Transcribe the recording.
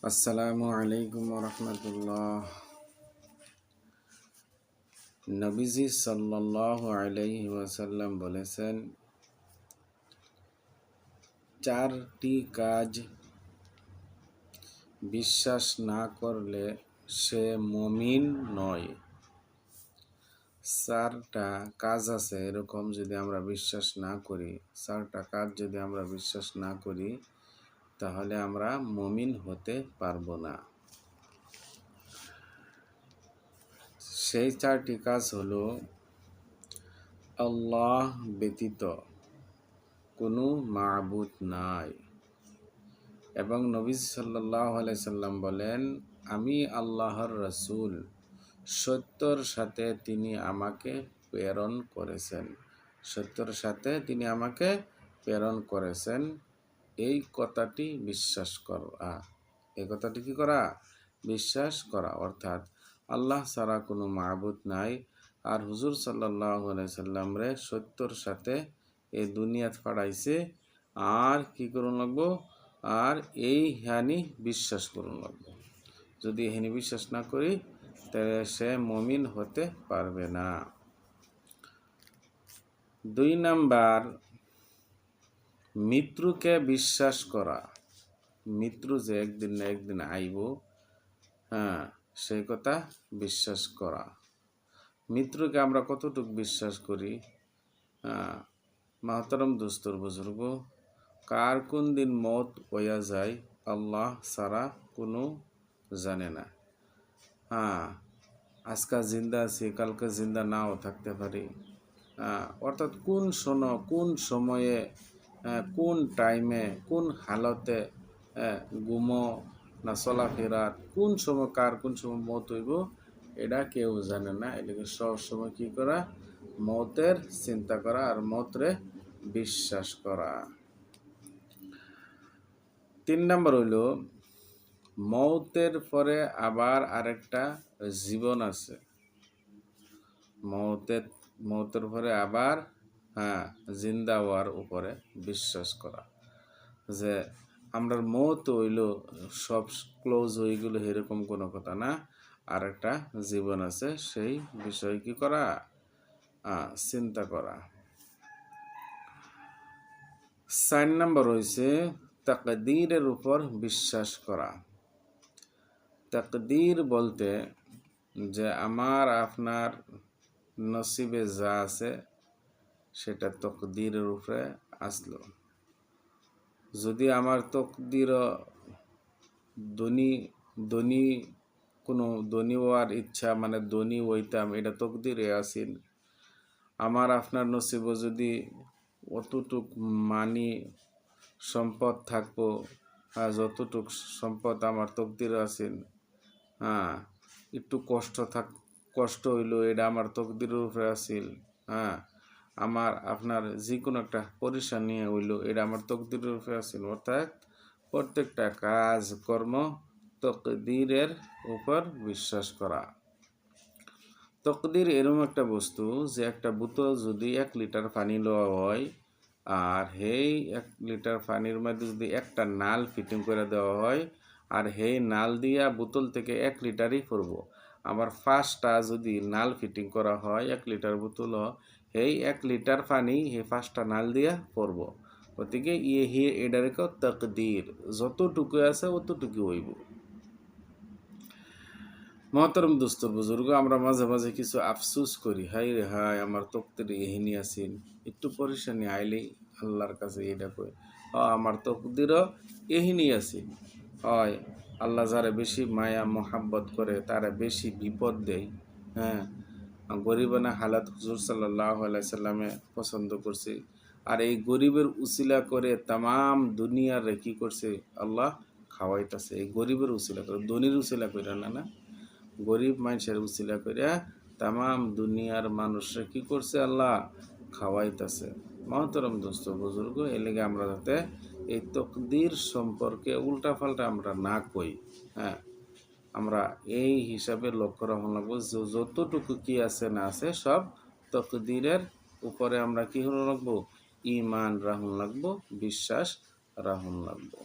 আসসালামু আলাইকুম রহমতুল্লাহ। নবীজি সাল্লাল্লাহু আলাইহি ওয়াসাল্লাম বলেছেন, চারটি কাজ বিশ্বাস না করলে সে মুমিন নয়। চারটা কাজ আছে এরকম, যদি আমরা বিশ্বাস না করি, চারটা কাজ যদি আমরা বিশ্বাস না করি, তাহলে আমরা মুমিন হতে পারবো না। সেই চারটি কাজ হলো, আল্লাহ ব্যতীত কোনো মাবুদ নাই, এবং নবী সাল্লাল্লাহু আলাইহি সাল্লাম বলেন, আমি আল্লাহর রাসূল, সত্যর সাথে তিনি আমাকে প্রেরণ করেছেন। সত্যর সাথে তিনি আমাকে প্রেরণ করেছেন, এই কথাটি বিশ্বাস করা। এই কথাটি কি করা? বিশ্বাস করা। অর্থাৎ আল্লাহ ছাড়া কোনো মাবুদ নাই, আর হুজুর সাল্লাল্লাহু আলাইহি সাল্লাম রে সত্যর সাথে এই দুনিয়াত পাঠাইছে, আর কি করুন লাগবো? আর এই হানি বিশ্বাস করুন লাগবো। যদি এখানে বিশ্বাস না করি, তাহলে সে মুমিন হতে পারবে না। 2 নাম্বার, মৃত্যুকে বিশ্বাস করা। মৃত্যু যে একদিন না একদিন আইব, সেই কথা বিশ্বাস করা। মৃত্যুকে আমরা কতটুকু বিশ্বাস করি? মাহতারম দোস্তর বুজুর্গ, কার কোন দিন মত হইয়া যায় আল্লাহ ছাড়া কোনো জানে না। আজকে জিন্দা আছি, কালকে জিন্দা নাও থাকতে পারি। অর্থাৎ কোন সময়ে, কোন টাইমে, কোন হালতে, ঘুমো না চলাফেরা, কোন সময় কার কোন সময় মত হইব, এটা কেউ জানে না। এটাকে সব সময় কি করা? মতের চিন্তা করা আর মতরে বিশ্বাস করা। 3 নাম্বার হইল, মৌতের পরে আবার আরেকটা জীবন আছে। মৌতের পরে আবার জিন্দা হওয়ার উপরে বিশ্বাস করা। যে আমরা মৌত হইল সব ক্লোজ হয়ে গেল, এরকম কোনো কথা না। আর একটা জীবন আছে, সেই বিষয় কি করা? চিন্তা করা। 4 নাম্বার হয়েছে তাকদীরের উপর বিশ্বাস করা। তাকদীর বলতে যে আমার আপনার নসিবে যা আছে সেটা তকদীরের উপরে আসলো। যদি আমার তকদীর ধনী হওয়ার ইচ্ছা, মানে ধনী হইতাম, এটা তকদীরে আসিল। আমার আপনার নসিবে যদি অতটুক মানি সম্পদ থাকবো, যতটুক সম্পদ আমার তকদীরে আসিল, একটু কষ্ট হইলো, এটা আমার তকদীরের উপরে আসিল। আমার আপনার যে কোনো একটা পরেশানি হইলো, এটা আমার তকদীরের উপরে আসিল। অর্থাৎ প্রত্যেকটা কাজ কর্ম তকদীরের উপর বিশ্বাস করা। তকদীর এরকম একটা বস্তু, যে একটা বোতল যদি 1 লিটার পানি লওয়া হয়, আর সেই 1 লিটার পানির মধ্যে যদি একটা নাল ফিটিং করে দেওয়া হয়, আর সেই নাল দিয়া বোতল থেকে 1 লিটারই পড়ব। আবার 5টা যদি নাল ফিটিং করা হয় 1 লিটার বোতল, সেই 1 লিটার পানি সেই 5টা নাল দিয়া পড়ব। গতিকে এটার তকদীর, যতটুকু আছে অতটুকু হইব। মহতরম দোস্তর বুজুর্গ, আমরা মাঝে মাঝে কিছু আফসোস করি, হাই রে হাই, আমার তকদীর এহিনি আসিল। একটু পরেশানি আইলেই আল্লাহর কাছে এটা কই, আমার তকদীরও এহিনি আসিল। হয় আল্লাহ যারা বেশি মায়া মোহাব্বত করে তারা বেশি বিপদ দেয়। গরিবানা হালাত হুজুর সাল্লাল্লাহু আলাইহি সাল্লামে পছন্দ করছে, আর এই গরিবের উসিলা করে তাম দুনিয়ার কি করছে? আল্লাহ খাওয়াইতেছে। এই গরিবের উসিলা করে, ধনীর উসিলা করে না, গরিব মানুষের উসিলা করিয়া তাম দুনিয়ার মানুষরা কি করছে? আল্লাহ খাওয়াইতেছে। মহতরম দোস্ত বুজুর্গ, এর লেগে আমরা যাতে এই তকদীর সম্পর্কে উল্টাপাল্টা আমরা না কই। আমরা এই হিসাবে লক্ষ্য রাখুন লাগবো, যতটুকু কি আছে না আছে সব তকদীরের উপরে আমরা কি হলো রাখবো? ঈমান রাখুন লাগবো, বিশ্বাস রাখুন লাগবো।